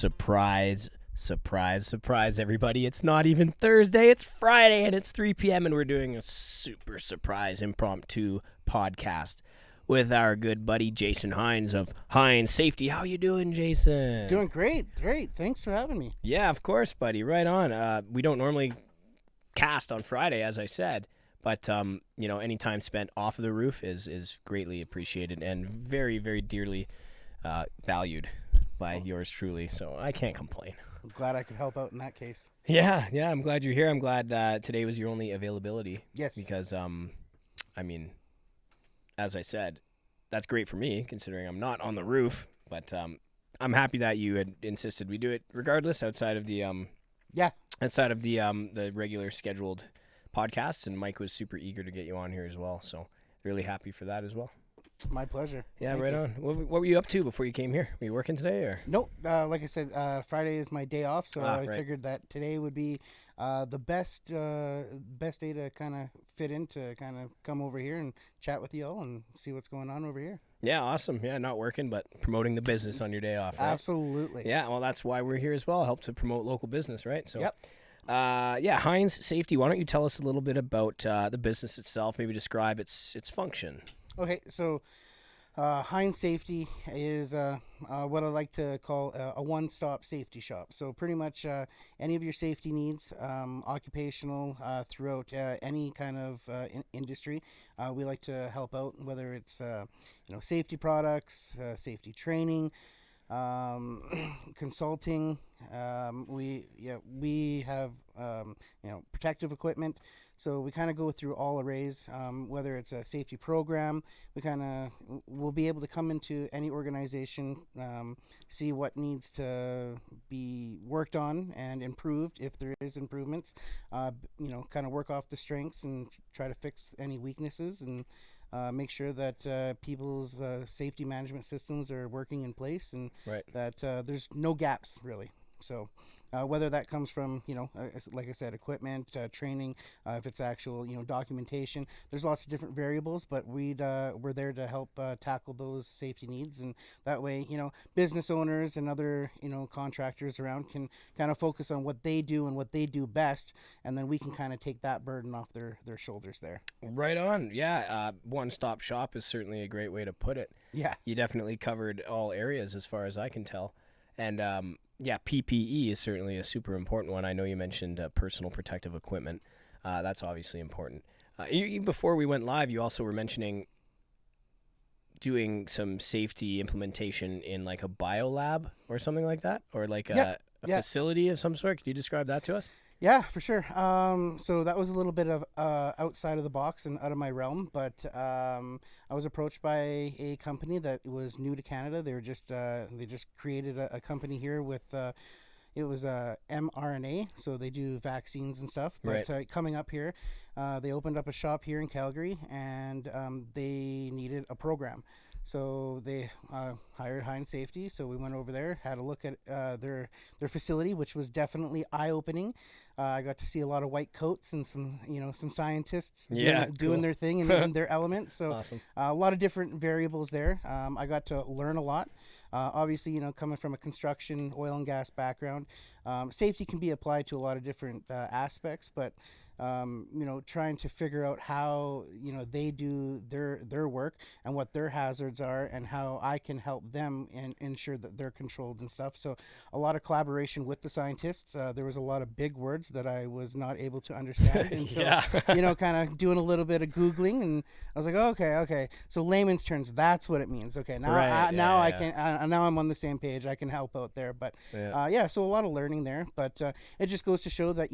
Surprise, everybody. It's not even Thursday, it's Friday, and it's 3 p.m., and we're doing a super surprise impromptu podcast with our good buddy Jayson Hinds of Hinds Safety. How you doing, Jayson? Doing great. Thanks for having me. Yeah, of course, buddy. Right on. We don't normally cast on Friday, as I said, but any time spent off of the roof is greatly appreciated and very, very dearly valued by yours truly. So I can't complain. I'm glad I could help out in that case. Yeah, I'm glad you're here. I'm glad today was your only availability. Yes. Because, as I said, that's great for me, considering I'm not on the roof. But I'm happy that you had insisted we do it regardless, outside of the the regular scheduled podcasts. And Mike was super eager to get you on here as well. So really happy for that as well. My pleasure. Yeah, Thank right you. on. What were you up to before you came here? Were you working today, or? Nope. Like I said, Friday is my day off, so I right. figured that today would be the best day to kind of fit in to kind of come over here and chat with you all and see what's going on over here. Yeah, awesome. Yeah, not working, but promoting the business on your day off, right? Absolutely. Yeah, well, that's why we're here as well. Help to promote local business, right? So, Yep. Hinds Safety. Why don't you tell us a little bit about the business itself? Maybe describe its function. Okay, so Hinds Safety is what I like to call a one-stop safety shop. So pretty much any of your safety needs, occupational, throughout any kind of industry, we like to help out, whether it's safety products, safety training, consulting. We have protective equipment. So we kind of go through all arrays, whether it's a safety program. We'll be able to come into any organization, see what needs to be worked on and improved if there is improvements. Kind of work off the strengths and try to fix any weaknesses and make sure that people's safety management systems are working in place and Right. that there's no gaps really. So whether that comes from, like I said, equipment, training, if it's actual, documentation, there's lots of different variables, but we're there to help tackle those safety needs. And that way, business owners and other, contractors around can kind of focus on what they do and what they do best. And then we can kind of take that burden off their shoulders there. Right on. Yeah, one-stop shop is certainly a great way to put it. Yeah. You definitely covered all areas as far as I can tell. And, PPE is certainly a super important one. I know you mentioned personal protective equipment. That's obviously important. Before we went live, you also were mentioning doing some safety implementation in like a biolab or something like that, or like a facility of some sort. Could you describe that to us? Yeah, for sure. So that was a little bit of outside of the box and out of my realm, but I was approached by a company that was new to Canada. They just created a company here with it was mRNA, so they do vaccines and stuff. But Right. Coming up here, they opened up a shop here in Calgary, and they needed a program. So they hired Hinds Safety. So we went over there, had a look at their facility, which was definitely eye-opening. I got to see a lot of white coats and some scientists doing their thing in their element. So Awesome. A lot of different variables there. I got to learn a lot. Obviously, coming from a construction, oil and gas background, safety can be applied to a lot of different aspects, but trying to figure out how, they do their work and what their hazards are and how I can help them and ensure that they're controlled and stuff. So a lot of collaboration with the scientists. There was a lot of big words that I was not able to understand until, kind of doing a little bit of Googling, and I was like, okay. So layman's terms, that's what it means. Okay. Now, Right. now I'm on the same page. I can help out there, but so a lot of learning there, but it just goes to show that,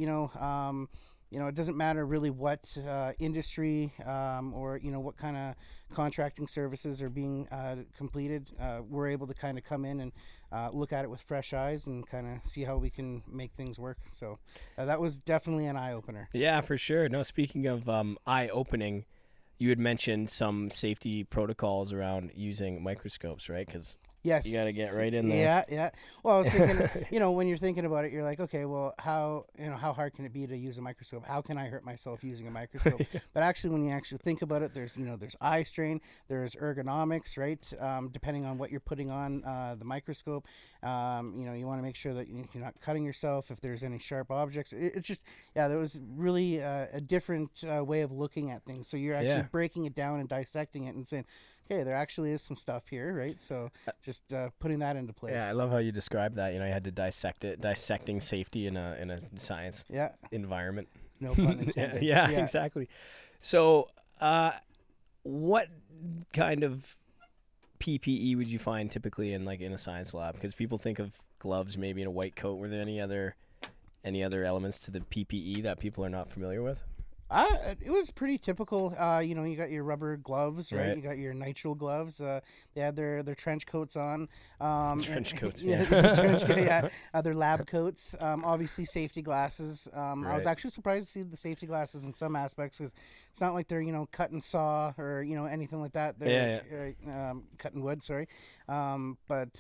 it doesn't matter really what industry or, what kind of contracting services are being completed. We're able to kind of come in and look at it with fresh eyes and kind of see how we can make things work. So that was definitely an eye-opener. Yeah, for sure. No, speaking of eye-opening, you had mentioned some safety protocols around using microscopes, right? Because Yes. You got to get right in there. Yeah, yeah. Well, I was thinking, when you're thinking about it, you're like, okay, well, how hard can it be to use a microscope? How can I hurt myself using a microscope? But actually, when you actually think about it, there's eye strain, there's ergonomics, right? Depending on what you're putting on the microscope, you want to make sure that you're not cutting yourself if there's any sharp objects. It's just, there was really a different way of looking at things. So you're actually breaking it down and dissecting it and saying, okay, there actually is some stuff here, right? So just putting that into place. Yeah, I love how you described that. You had to dissect it, dissecting safety in a science environment. No pun intended. yeah, exactly. So, what kind of PPE would you find typically in a science lab? Because people think of gloves, maybe in a white coat. Were there any other elements to the PPE that people are not familiar with? It was pretty typical. You got your rubber gloves, right? You got your nitrile gloves. They had their trench coats on. Trench coats, Their lab coats. Obviously, safety glasses. I was actually surprised to see the safety glasses in some aspects because it's not like they're cut and saw or anything like that. They're cut and wood. Sorry, but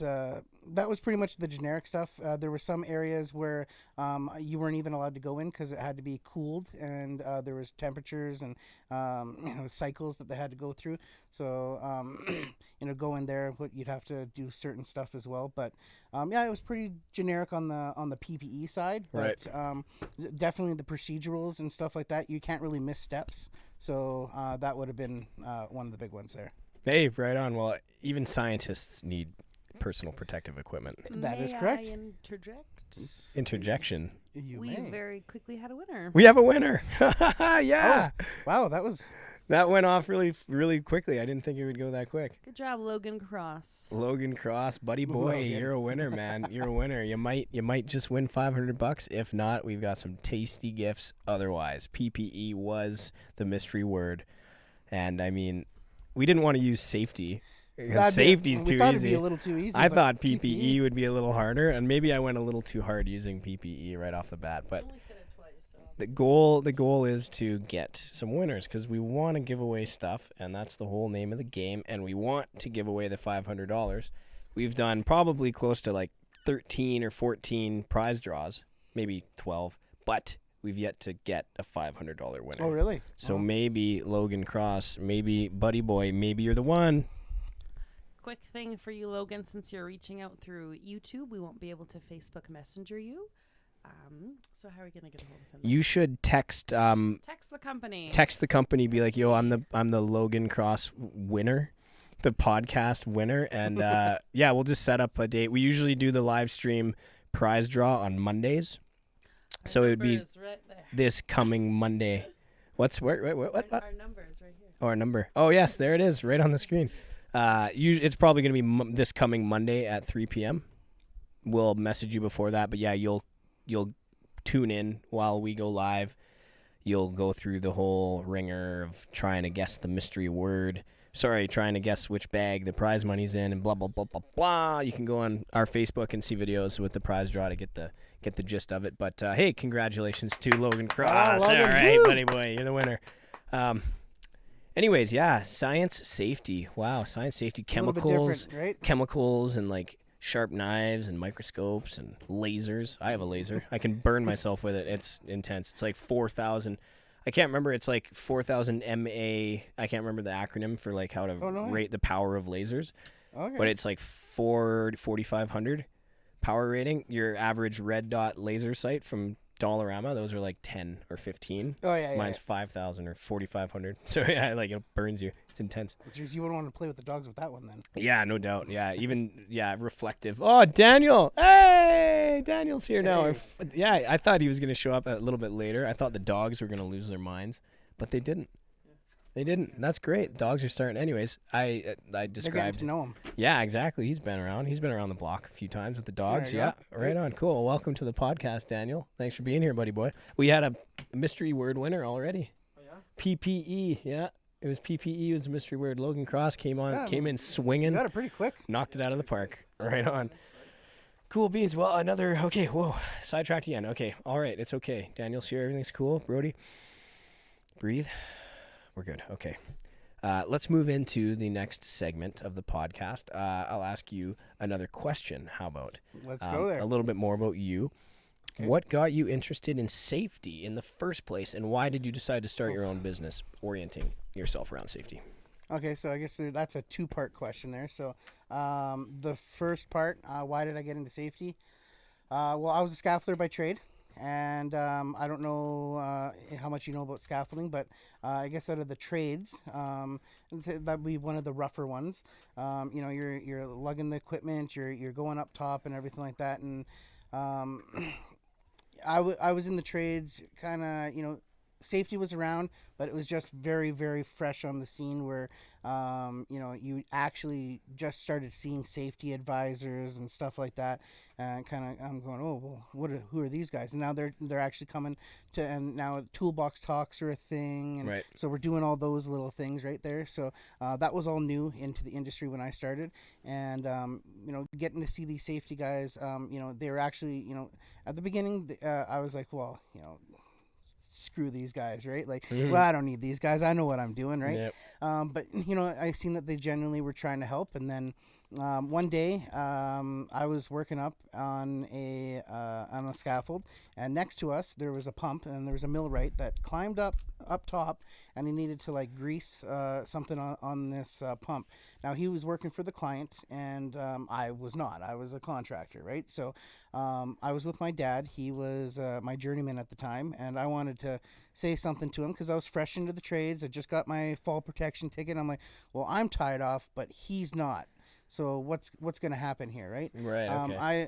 that was pretty much the generic stuff. There were some areas where you weren't even allowed to go in because it had to be cooled, and there was temperatures and cycles that they had to go through. So go in there, but you'd have to do certain stuff as well. But it was pretty generic on the PPE side. But definitely the procedurals and stuff like that, you can't really miss steps. So that would have been one of the big ones there. Hey, right on. Well, even scientists need personal protective equipment. That is correct. May I interject? Interjection. We very quickly had a winner. We have a winner. Yeah. Oh, wow, that went off really, really quickly. I didn't think it would go that quick. Good job, Logan Cross. Logan Cross, buddy boy, you're a winner, man. You're a winner. You might just win $500. If not, we've got some tasty gifts otherwise. PPE was the mystery word. And I mean, we didn't want to use safety. Because safety's too easy. It'd be a little too easy. I thought PPE would be a little harder, and maybe I went a little too hard using PPE right off the bat. But I only said it twice, so. the goal is to get some winners because we want to give away stuff, and that's the whole name of the game. And we want to give away the $500. We've done probably close to 13 or 14 prize draws, maybe 12, but we've yet to get a $500 winner. Oh, really? So maybe Logan Cross, maybe Buddy Boy, maybe you're the one. Quick thing for you, Logan, since you're reaching out through YouTube, we won't be able to Facebook Messenger you. So how are we gonna get a hold of him? You should text. Text the company. Text the company. Be like, yo, I'm the Logan Cross winner, the podcast winner, and we'll just set up a date. We usually do the live stream prize draw on Mondays, so it would be right this coming Monday. What? Our number is right here. Oh, our number. Oh yes, there it is, right on the screen. It's probably going to be this coming Monday at 3 p.m. We'll message you before that, but yeah, you'll tune in while we go live. You'll go through the whole ringer of trying to guess the mystery word. Trying to guess which bag the prize money's in, and blah blah blah blah blah. You can go on our Facebook and see videos with the prize draw to get the gist of it. But hey, congratulations to Logan Cross. Logan, all right, woo! buddy boy, you're the winner. Anyways, science safety. Wow, science safety, chemicals, right? Chemicals and sharp knives and microscopes and lasers. I have a laser. I can burn myself with it. It's intense. It's 4,000. I can't remember. It's 4,000 MA. I can't remember the acronym for how to rate the power of lasers. Okay. But it's 4,500 power rating. Your average red dot laser sight from Dollarama, those are 10 or 15. Oh yeah. Mine's 5,000 or 4,500. So yeah, it burns you. It's intense. Jeez, you wouldn't want to play with the dogs with that one then. Yeah, no doubt. Yeah, even reflective. Oh, Daniel! Hey, Daniel's here now. Hey. I thought he was gonna show up a little bit later. I thought the dogs were gonna lose their minds, but they didn't. They didn't. That's great. Dogs are starting. Anyways, I described. They're getting to know him. Yeah, exactly. He's been around. He's been around the block a few times with the dogs. There you Yeah, right on. Cool. Welcome to the podcast, Daniel. Thanks for being here, buddy boy. We had a mystery word winner already. Oh yeah. PPE. Yeah, it was PPE. It was a mystery word. Logan Cross came in swinging. You got it pretty quick. Knocked it out of the park. Right on. Cool beans. Well, another. Okay. Whoa. Sidetracked again. Okay. All right. It's okay. Daniel's here. Everything's cool. Brody. Breathe. We're good. Okay. Let's move into the next segment of the podcast. I'll ask you another question. How about? Let's go there. A little bit more about you. Okay. What got you interested in safety in the first place, and why did you decide to start your own business orienting yourself around safety? Okay, so I guess that's a two-part question there. So the first part, why did I get into safety? Well, I was a scaffolder by trade, and I don't know how much you know about scaffolding, but I guess out of the trades, that would be one of the rougher ones. You're lugging the equipment, you're going up top and everything like that, and I was in the trades, kind of, safety was around, but it was just very, very fresh on the scene where, you actually just started seeing safety advisors and stuff like that. And I'm going, oh, well, who are these guys? And now they're actually coming to, and now toolbox talks are a thing. And Right. so we're doing all those little things right there. So that was all new into the industry when I started. And, getting to see these safety guys, they were actually, at the beginning, I was like, well, screw these guys, right? Like, well, I don't need these guys. I know what I'm doing, right? Yep. But I seen that they genuinely were trying to help, and then one day I was working up on a scaffold, and next to us there was a pump, and there was a millwright that climbed up top, and he needed to like grease something on this pump. Now he was working for the client, and I was not. I was a contractor, right? So I was with my dad. He was my journeyman at the time, and I wanted to say something to him because I was fresh into the trades. I just got my fall protection ticket. I'm like, well, I'm tied off, but he's not. So what's going to happen here, right? Right. Okay.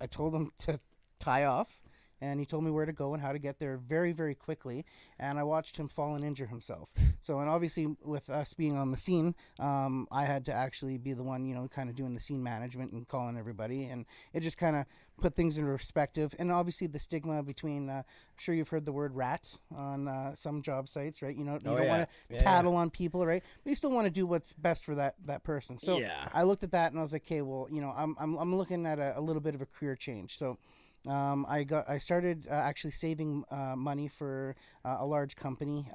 I told him to tie off, and he told me where to go and how to get there very, very quickly. And I watched him fall and injure himself. So, and obviously with us being on the scene, I had to actually be the one, kind of doing the scene management and calling everybody. And it just kind of put things into perspective. And obviously the stigma between, I'm sure you've heard the word rat on some job sites, right? You don't want to tattle on people, right? But you still want to do what's best for that person. So I looked at that and I was like, okay, well, I'm looking at a little bit of a career change. So I started actually saving money for a large company.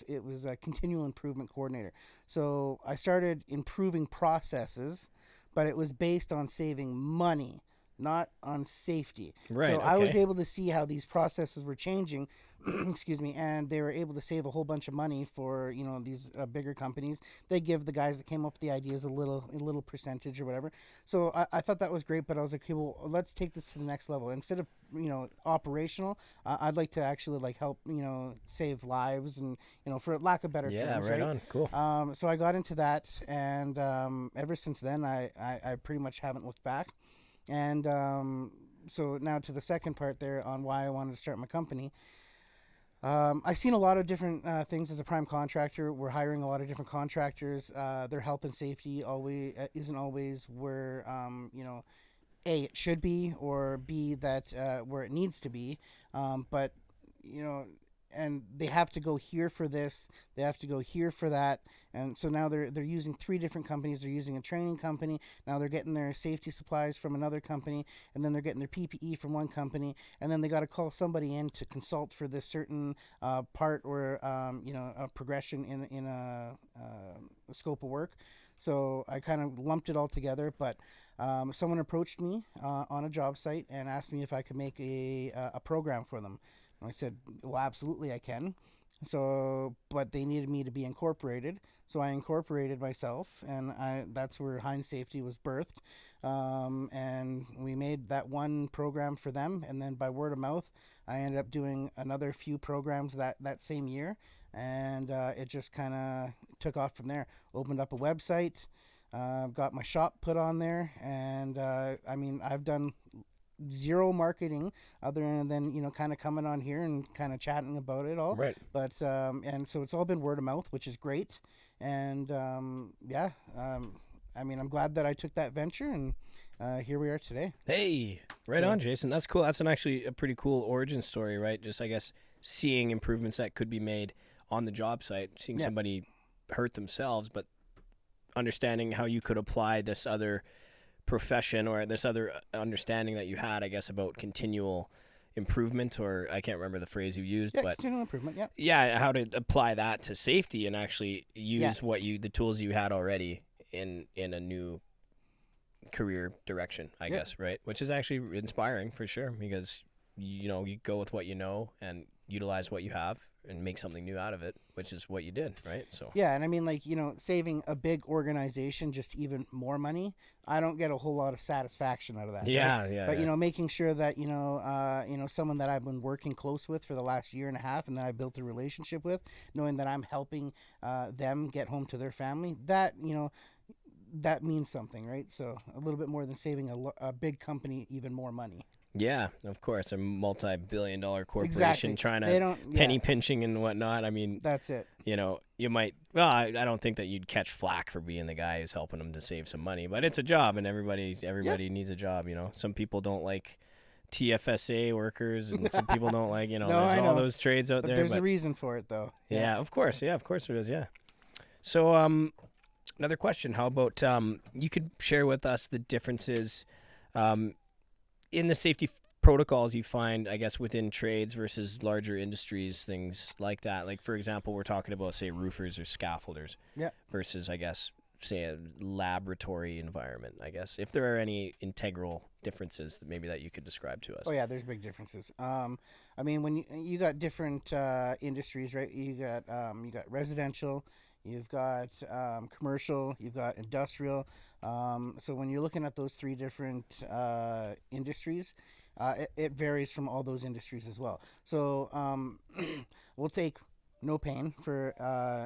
It was a continual improvement coordinator. So I started improving processes, but it was based on saving money, not on safety. Right. So okay. I was able to see how these processes were changing, excuse me, and they were able to save a whole bunch of money for these bigger companies. They give the guys that came up with the ideas a little percentage or whatever. So I thought that was great, but I was like, okay, well, let's take this to the next level. Instead of operational, I'd like to actually like help save lives and for lack of better terms. Right on. Cool. So I got into that, and ever since then I pretty much haven't looked back. And so now to the second part there on why I wanted to start my company. I've seen a lot of different things as a prime contractor. We're hiring a lot of different contractors. Their health and safety isn't always where A, it should be, or B, that where it needs to be. But and they have to go here for this, they have to go here for that, and so now they're using 3 different companies. They're using a training company, now they're getting their safety supplies from another company, and then they're getting their PPE from one company, and then they got to call somebody in to consult for this certain part or a progression in a scope of work. So I kind of lumped it all together, but someone approached me on a job site and asked me if I could make a program for them. And I said, well, absolutely I can. So, but they needed me to be incorporated. So I incorporated myself, and that's where Hinds Safety was birthed. And we made that one program for them. And then by word of mouth, I ended up doing another few programs that same year. And it just kind of took off from there. Opened up a website, got my shop put on there. And I've done zero marketing other than kind of coming on here and kind of chatting about it all, right? But and so it's all been word of mouth, which is great. And I'm glad that I took that venture, and here we are today. Hey, right on, Jayson. That's cool. That's actually a pretty cool origin story, right? Just I guess seeing improvements that could be made on the job site, seeing somebody hurt themselves, but understanding how you could apply this other profession or this other understanding that you had, I guess, about continual improvement, or I can't remember the phrase you used, Yeah, but continual improvement. Yeah. yeah, how to apply that to safety and actually use the tools you had already in a new career direction, I guess, right? Which is actually inspiring for sure, because you go with what you know and utilize what you have and make something new out of it, which is what you did, right? So Yeah, and I mean, like, saving a big organization just even more money, I don't get a whole lot of satisfaction out of that. Right? But making sure that someone that I've been working close with for the last year and a half, and that I built a relationship with, knowing that I'm helping them get home to their family, that means something, right? So a little bit more than saving a big company even more money. yeah, of course, a multi-billion-dollar corporation Exactly. trying They to don't. penny Yeah, pinching and whatnot. I mean, that's it. you might. Well, I don't think that you'd catch flack for being the guy who's helping them to save some money, but it's a job, and everybody needs a job. Some people don't like TFSA workers, and some people don't like. No, There's I all know. those trades out But there. there's a reason for it, though. Yeah, of course. Yeah, of course there is. Yeah. So, another question. How about you could share with us the differences in the safety protocols you find, I guess, within trades versus larger industries, things like that. Like, for example, we're talking about, say, roofers or scaffolders versus, I guess, say, a laboratory environment, I guess. If there are any integral differences that you could describe to us. Oh, yeah, there's big differences. I mean, when you got different industries, right? You got residential, you've got commercial, you've got industrial. So when you're looking at those three different industries, it varies from all those industries as well. So we'll take No Payne for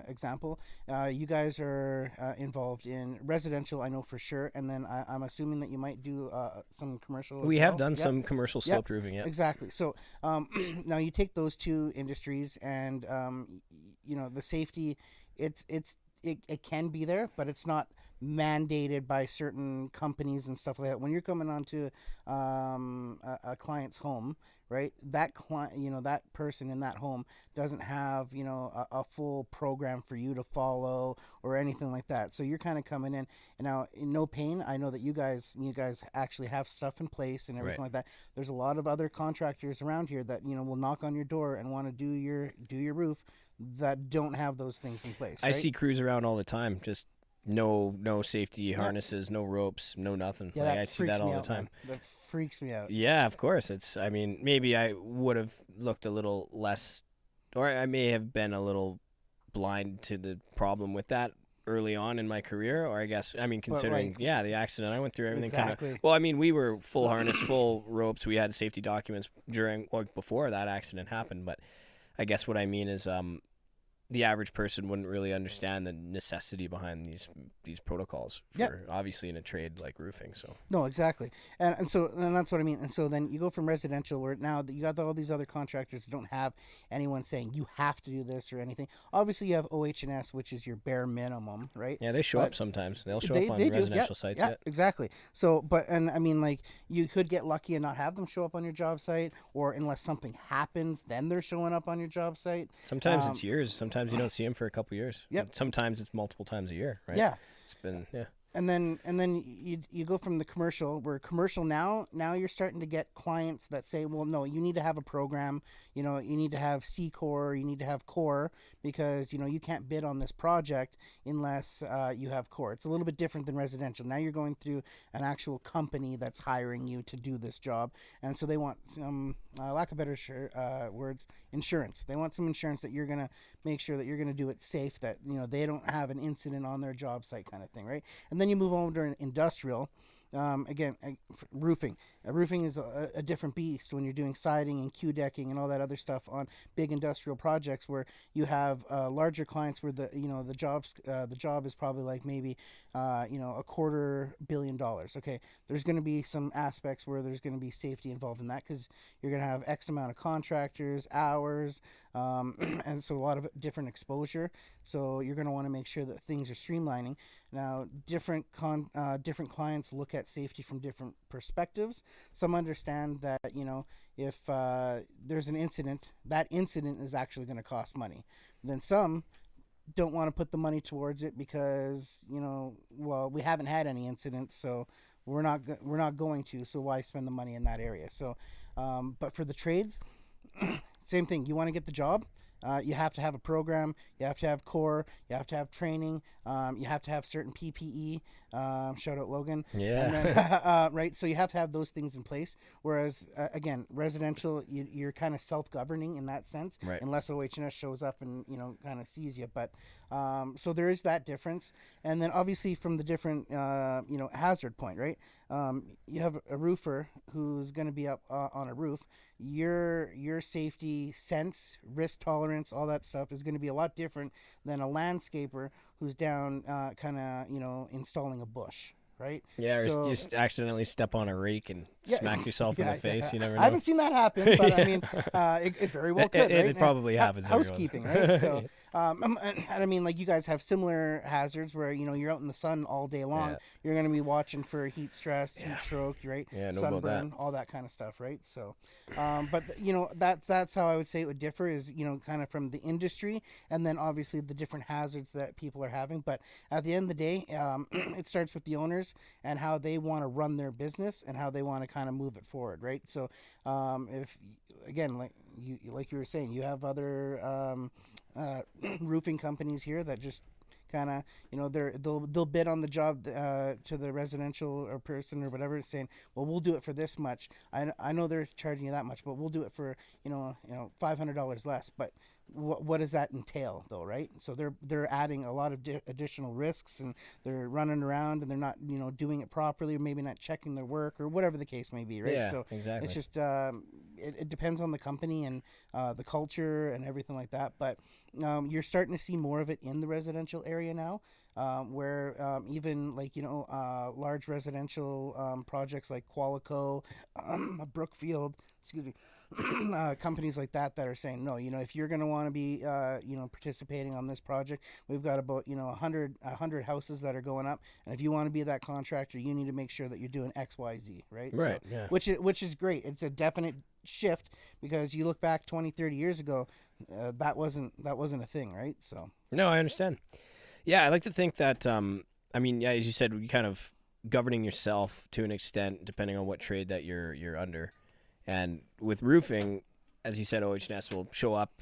example. You guys are involved in residential, I know for sure, and then I'm assuming that you might do some commercial. We have done some commercial sloped roofing. Yeah, exactly. So now you take those two industries, and the safety. It can be there, but it's not mandated by certain companies and stuff like that. When you're coming onto a client's home, right? That client, that person in that home doesn't have, a full program for you to follow or anything like that. So you're kind of coming in, and now in No Payne, I know that you guys actually have stuff in place and everything like that. There's a lot of other contractors around here that will knock on your door and want to do your roof that don't have those things in place. I see crews around all the time, just no safety harnesses, no ropes, no nothing. Yeah, I see that all the time. Man. That freaks me out. Yeah, of course. I mean, maybe I would have looked a little less, or I may have been a little blind to the problem with that early on in my career, or I guess, I mean, considering, the accident, I went through everything kind of, well, I mean, we were full harness, full ropes. We had safety documents before that accident happened, but I guess what I mean is, the average person wouldn't really understand the necessity behind these protocols for obviously in a trade like roofing. So no, exactly, and that's what I mean. And so then you go from residential, where now that you got all these other contractors that don't have anyone saying you have to do this or anything. Obviously, you have OH&S, which is your bare minimum, right? Yeah, they show up sometimes. They'll show up on residential sites. Yeah, exactly. So, and I mean, like, you could get lucky and not have them show up on your job site, or unless something happens, then they're showing up on your job site. Sometimes it's years. Sometimes you don't see them for a couple years. Yep. Sometimes it's multiple times a year, right? Yeah. It's been And then you go from the commercial, where commercial now you're starting to get clients that say, well, no, you need to have a program, you need to have C-Core, you need to have Core, because you can't bid on this project unless you have Core. It's a little bit different than residential. Now you're going through an actual company that's hiring you to do this job, and so they want some, lack of better words, insurance. They want some insurance that you're gonna make sure that you're gonna do it safe, that they don't have an incident on their job site, kind of thing, right? And then you move over to industrial. Again, roofing. Roofing is a different beast when you're doing siding and Q decking and all that other stuff on big industrial projects, where you have larger clients where the job is probably like maybe $250 million. Okay, there's going to be some aspects where there's going to be safety involved in that, because you're going to have X amount of contractors, hours, and so a lot of different exposure. So you're going to want to make sure that things are streamlining. Now, different clients look at safety from different perspectives. Some understand that if there's an incident, that incident is actually going to cost money. Then some don't want to put the money towards it because we haven't had any incidents, so we're not going to. So why spend the money in that area? So, but for the trades, same thing. You want to get the job. You have to have a program. You have to have core. You have to have training. You have to have certain PPE. Shout out Logan. Yeah. And then, right. So you have to have those things in place. Whereas again, residential, you're kind of self-governing in that sense, Right. unless OH&S shows up and kind of sees you. But so there is that difference. And then obviously from the different hazard point, right? You have a roofer who's going to be up on a roof. Your safety sense, risk tolerance, all that stuff is going to be a lot different than a landscaper who's down kind of installing a bush, right? Yeah, or So- just accidentally step on a rake and smack yourself in the face. You never know. I haven't seen that happen, but I mean, it very well could, right? It probably happens. every once in a Housekeeping, while. right? So, and I mean, like you guys have similar hazards where you're out in the sun all day long. Yeah. You're going to be watching for heat stress, heat stroke, right? Yeah, know about that. Sunburn, all that kind of stuff, right? So, but that's how I would say it would differ is kind of from the industry, and then obviously the different hazards that people are having. But at the end of the day, it starts with the owners and how they want to run their business and how they want to kind of move it forward, right? So, if again, like you were saying, you have other roofing companies here that just kind of they'll bid on the job to the residential or person or whatever, saying, well, we'll do it for this much. I know they're charging you that much, but we'll do it for $500 less. But what does that entail though, right? So they're adding a lot of additional risks, and they're running around and they're not doing it properly, or maybe not checking their work, or whatever the case may be, right? Yeah, So exactly. it's just it depends on the company and the culture and everything like that. But you're starting to see more of it in the residential area now, where even like large residential projects like Qualico, Brookfield, excuse me, companies like that are saying, no, if you're going to want to be participating on this project, we've got about 100 houses that are going up, and if you want to be that contractor, you need to make sure that you're doing XYZ, right? Right, So, yeah. which is great. It's a definite shift, because you look back 20-30 years ago, that wasn't a thing, right? So No, I understand. Yeah, I like to think that, I mean, yeah, as you said, you kind of governing yourself to an extent, depending on what trade that you're under. And with roofing, as you said, OH&S will show up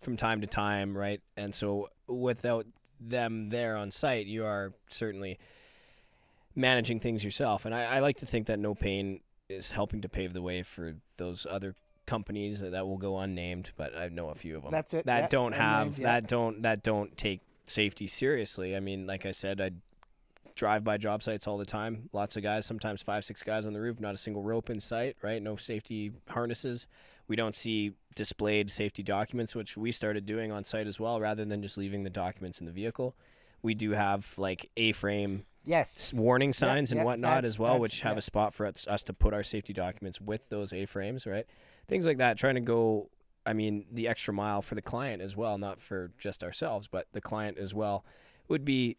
from time to time, right? And so without them there on site, you are certainly managing things yourself. And I like to think that No Payne is helping to pave the way for those other companies that will go unnamed, but I know a few of them That's it. that Yeah, don't have unnamed, yeah. that don't take safety seriously. I mean, like I said, I drive by job sites all the time. Lots of guys, sometimes 5-6 guys on the roof, not a single rope in sight, right? No safety harnesses. We don't see displayed safety documents, which we started doing on site as well, rather than just leaving the documents in the vehicle. We do have like A-frame yes, warning signs and whatnot as well, that's- which have yeah. a spot for us to put our safety documents with those A-frames, right? Things like that, trying to go, I mean, the extra mile for the client as well, not for just ourselves, but the client as well, would be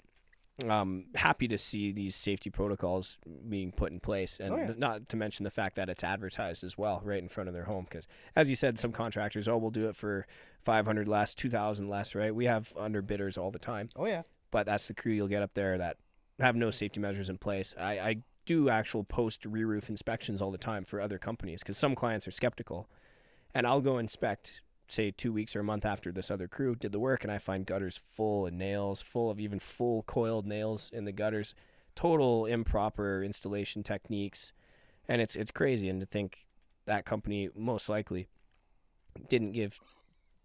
happy to see these safety protocols being put in place, and not to mention the fact that it's advertised as well right in front of their home, because as you said, some contractors, we'll do it for 500 less, 2,000 less, right? We have underbidders all the time. Oh yeah. But that's the crew you'll get up there that have no safety measures in place. I do actual post re-roof inspections all the time for other companies, because some clients are skeptical, and I'll go inspect, say 2 weeks or a month after this other crew did the work, and I find gutters full of nails, full of even full coiled nails in the gutters, total improper installation techniques, and it's crazy. And to think that company most likely didn't give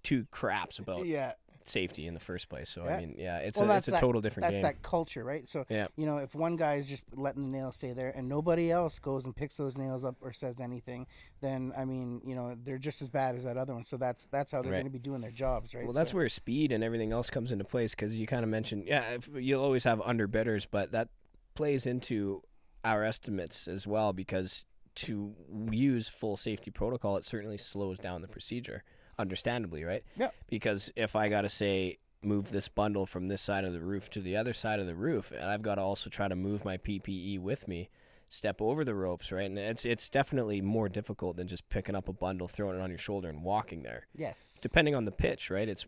two craps about Yeah. safety in the first place. So Yeah. I mean, yeah, it's Well, a total different That's game. that culture, right? So Yeah. if one guy is just letting the nails stay there and nobody else goes and picks those nails up or says anything, then I mean, they're just as bad as that other one. So that's how they're Right. going to be doing their jobs, right? Well, that's So- where speed and everything else comes into place, because you kind of mentioned, you'll always have underbidders, but that plays into our estimates as well, because to use full safety protocol, it certainly slows down the procedure, understandably, right? Yeah. Because if I got to say, move this bundle from this side of the roof to the other side of the roof, and I've got to also try to move my PPE with me, step over the ropes, right? And it's definitely more difficult than just picking up a bundle, throwing it on your shoulder, and walking there. Yes. Depending on the pitch, right? It's,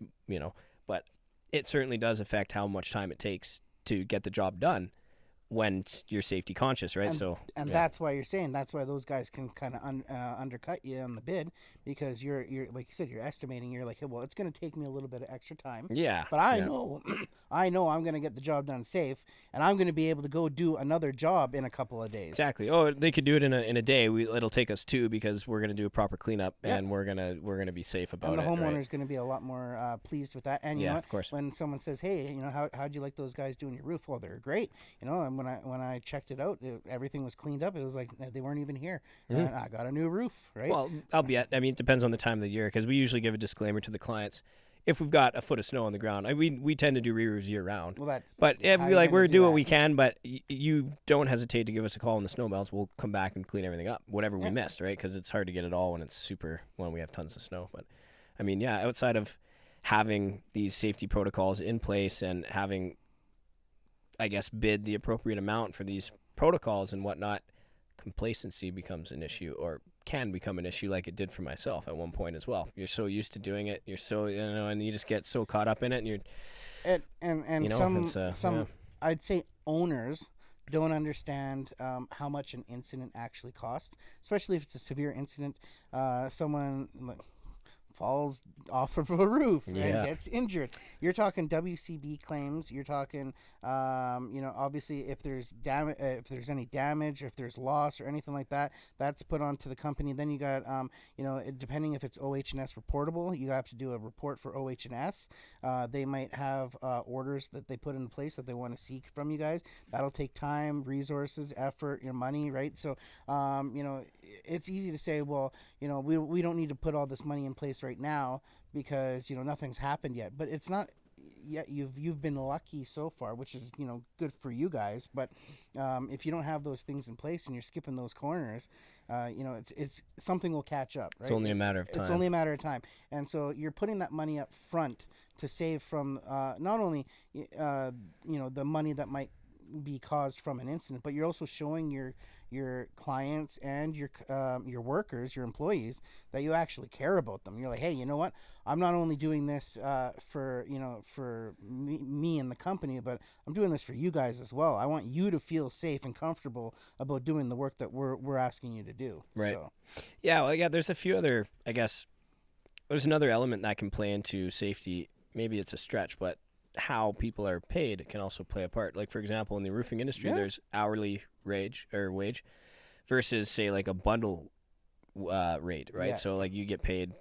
but it certainly does affect how much time it takes to get the job done. when you're safety conscious, right? And that's why you're saying, that's why those guys can kind of undercut you on the bid, because you're like you said, you're estimating, you're like, hey, well, it's going to take me a little bit of extra time, but I know I know I'm going to get the job done safe, and I'm going to be able to go do another job in a couple of days. Exactly. Oh, they could do it in a day. It'll take us 2 because we're going to do a proper cleanup, and we're gonna be safe about it. And the homeowner right? is going to be a lot more pleased with that. And you know what? Of course. When someone says, hey, you know, how'd you like those guys doing your roof? Well, they're great. You know, and when I checked it out, everything was cleaned up. It was like they weren't even here. I got a new roof, right? Well, albeit, I mean, it depends on the time of the year, because we usually give a disclaimer to the clients. If we've got a foot of snow on the ground, we tend to do re-roofs year round. Well, but if we're doing what we can, but you don't hesitate to give us a call in the snow belts. We'll come back and clean everything up, whatever we missed, right? Because it's hard to get it all when we have tons of snow. But I mean, outside of having these safety protocols in place and having, I guess, bid the appropriate amount for these protocols and whatnot, complacency becomes an issue, or can become an issue, like it did for myself at one point as well. You're so used to doing it, and you just get so caught up in it, and you're some I'd say owners don't understand how much an incident actually costs, especially if it's a severe incident. Someone falls off of a roof and gets injured. You're talking WCB claims. You're talking, obviously if there's if there's any damage, or if there's loss or anything like that, that's put onto the company. Then you got, depending if it's OH&S reportable, you have to do a report for OH&S. They might have orders that they put in place that they want to seek from you guys. That'll take time, resources, effort, your money, right? So, it's easy to say, well, we don't need to put all this money in place right now because nothing's happened yet. But it's not yet. You've been lucky so far, which is good for you guys. But if you don't have those things in place and you're skipping those corners, it's something will catch up. Right? It's only a matter of time. It's only a matter of time. And so you're putting that money up front to save from not only the money that might be caused from an incident, but you're also showing your clients and your workers, your employees, that you actually care about them. You're like, hey, you know what? I'm not only doing this for me and the company, but I'm doing this for you guys as well. I want you to feel safe and comfortable about doing the work that we're asking you to do. Right. So. Yeah. Well, there's a few other. I guess there's another element that can play into safety. Maybe it's a stretch, but how people are paid can also play a part. Like, for example, in the roofing industry, there's hourly wage versus, say, like a bundle rate, right? So like you get paid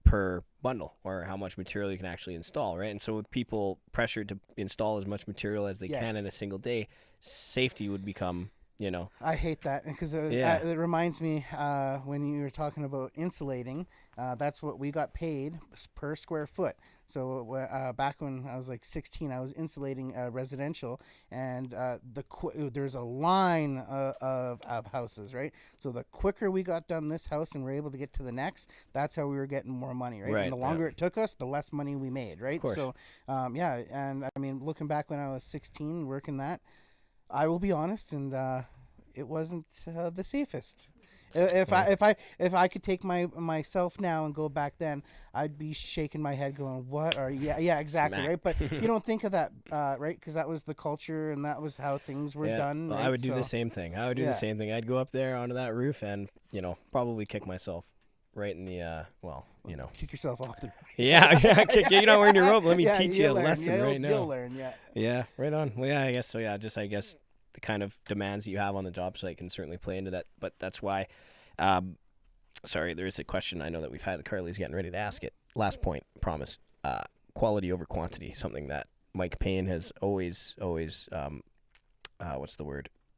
per bundle, or how much material you can actually install, right? And so with people pressured to install as much material as they can in a single day, safety would become, I hate that, because it reminds me when you were talking about insulating, that's what we got paid per square foot. So back when I was like 16, I was insulating residential, and there's a line of houses, right? So the quicker we got done this house and we're able to get to the next, that's how we were getting more money, right? And the longer it took us, the less money we made, right? So, and I mean, looking back when I was 16 working that, I will be honest, and it wasn't the safest. If I could take myself now and go back then, I'd be shaking my head, going, "What are exactly Smack. right?" But you don't think of that, right? Because that was the culture and that was how things were done. Well, right? I would do the same thing. The same thing. I'd go up there onto that roof and probably kick myself right in the kick yourself off the roof. Kick you. You're not wearing your rope. Let me teach you a learn. lesson right now. You'll learn. Yeah, right on. Well, I guess so. I guess the kind of demands that you have on the job site can certainly play into that. But that's why, sorry, there is a question I know that we've had. Carly's getting ready to ask it. Last point, promise. Quality over quantity, something that Mike Payne has always,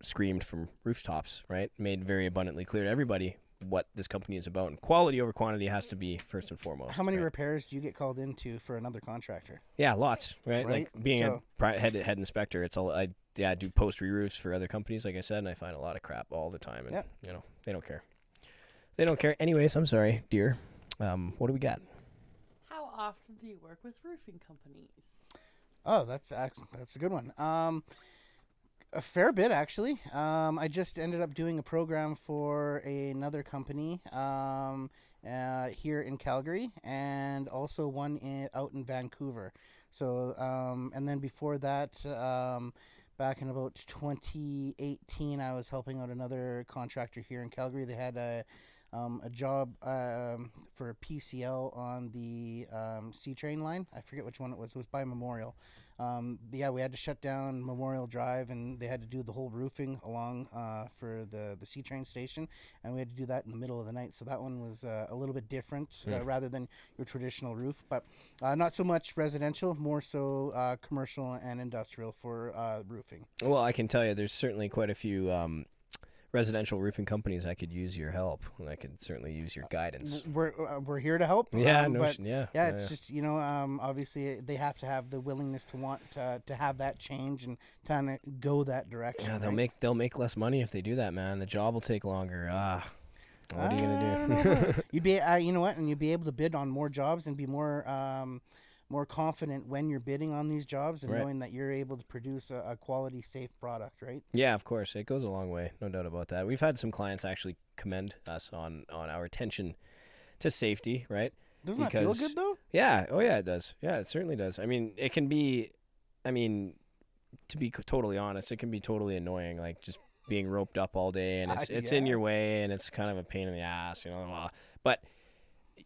screamed from rooftops, right? Made very abundantly clear to everybody what this company is about. And quality over quantity has to be first and foremost. How many repairs do you get called into for another contractor? Yeah, lots, right? Like being a head inspector, it's all I do post re-roofs for other companies, like I said, and I find a lot of crap all the time, and they don't care. They don't care. Anyways, I'm sorry, dear. What do we got? How often do you work with roofing companies? Oh, that's a good one. A fair bit, actually. I just ended up doing a program for another company here in Calgary, and also one out in Vancouver. So, and then before that, back in about 2018. I was helping out another contractor here in Calgary. They had a job for PCL on the C train line. I forget which one it was. It was by Memorial. Yeah, we had to shut down Memorial Drive, and they had to do the whole roofing along for the C train station, and we had to do that in the middle of the night. So that one was a little bit different rather than your traditional roof, but not so much residential, more so commercial and industrial for roofing. Well, I can tell you there's certainly quite a few residential roofing companies. I could use your help, and I could certainly use your guidance. We're here to help. Yeah, It's just, you know, obviously they have to have the willingness to want to have that change and kind of go that direction. Yeah, right? they'll make less money if they do that, man. The job will take longer. What are you gonna do? You'd be, you know what, and you'd be able to bid on more jobs and be more confident when you're bidding on these jobs and knowing that you're able to produce a quality, safe product, right? Yeah, of course. It goes a long way. No doubt about that. We've had some clients actually commend us on our attention to safety, right? Doesn't that feel good, though? Yeah. Oh, yeah, it does. Yeah, it certainly does. I mean, it can be, to be totally honest, it can be totally annoying, like just being roped up all day, and it's in your way, and it's kind of a pain in the ass, you know. But